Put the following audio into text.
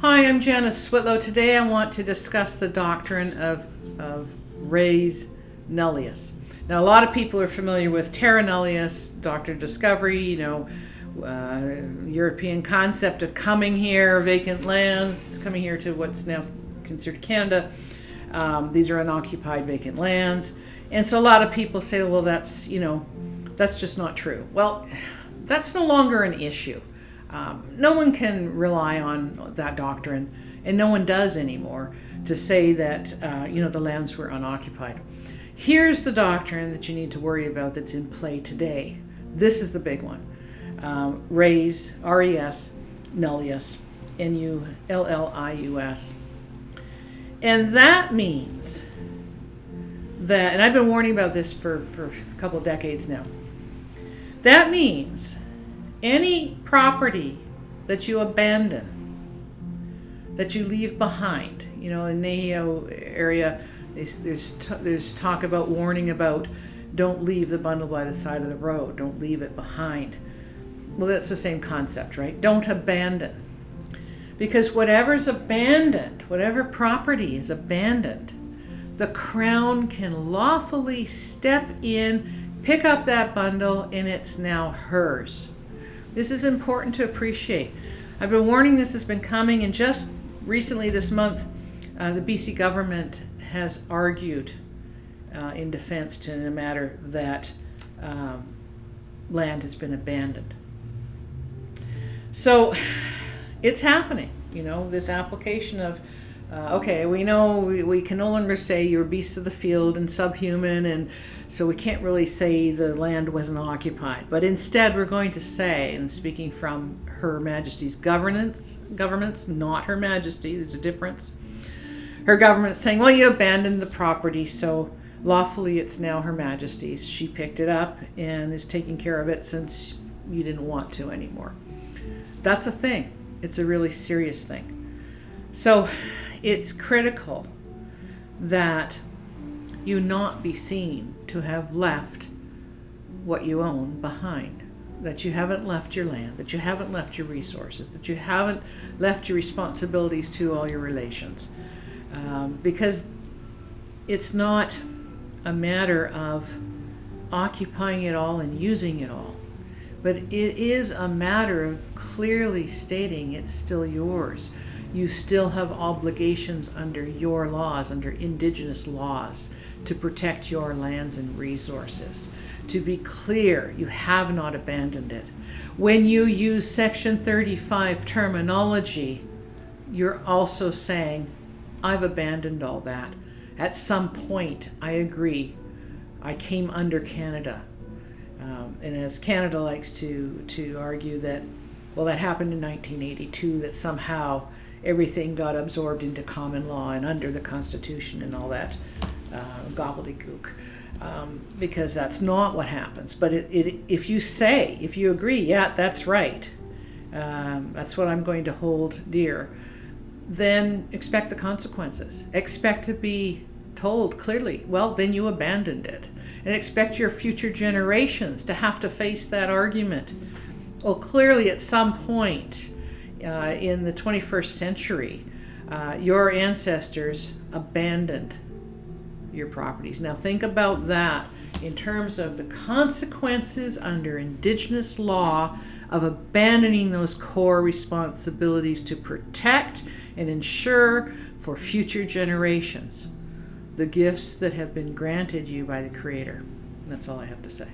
Hi, I'm Janice Switlo. Today I want to discuss the doctrine of Res Nullius. Now, a lot of people are familiar with terra nullius, doctrine of discovery, European concept of coming here, vacant lands, coming here to what's now considered Canada. These are unoccupied vacant lands. And so a lot of people say, well, that's just not true. Well, that's no longer an issue. No one can rely on that doctrine, and no one does anymore, to say that the lands were unoccupied. Here's the doctrine that you need to worry about that's in play today. This is the big one. Res, R-E-S, Nullius, N-U-L-L-I-U-S. And that means that, and I've been warning about this for a couple of decades now, that means any property that you abandon, that you leave behind, in the area, there's talk about warning about don't leave the bundle by the side of the road, don't leave it behind. Well, that's the same concept, right? Don't abandon. Because whatever's abandoned, whatever property is abandoned, the Crown can lawfully step in, pick up that bundle, and it's now hers. This is important to appreciate. I've been warning this has been coming, and just recently this month, the BC government has argued in defense to the matter that land has been abandoned. So it's happening, this application of, we know we can no longer say you're beasts of the field and subhuman, and so we can't really say the land wasn't occupied. But instead we're going to say, and speaking from Her Majesty's governments, not Her Majesty, there's a difference. Her government's saying, well, you abandoned the property, so lawfully it's now Her Majesty's. She picked it up and is taking care of it since you didn't want to anymore. That's a thing. It's a really serious thing. So it's critical that you not be seen to have left what you own behind, that you haven't left your land, that you haven't left your resources, that you haven't left your responsibilities to all your relations. Because it's not a matter of occupying it all and using it all, but it is a matter of clearly stating it's still yours. You still have obligations under your laws, under Indigenous laws, to protect your lands and resources. To be clear, you have not abandoned it. When you use Section 35 terminology, you're also saying, I've abandoned all that. At some point, I agree, I came under Canada. And as Canada likes to argue that, well, that happened in 1982, that somehow everything got absorbed into common law and under the Constitution and all that gobbledygook, because that's not what happens. But if you agree, yeah, that's right, that's what I'm going to hold dear, then expect the consequences. Expect to be told clearly, well, then you abandoned it. And expect your future generations to have to face that argument. Well, clearly at some point in the 21st century, your ancestors abandoned your properties. Now think about that in terms of the consequences under Indigenous law of abandoning those core responsibilities to protect and ensure for future generations the gifts that have been granted you by the Creator. That's all I have to say.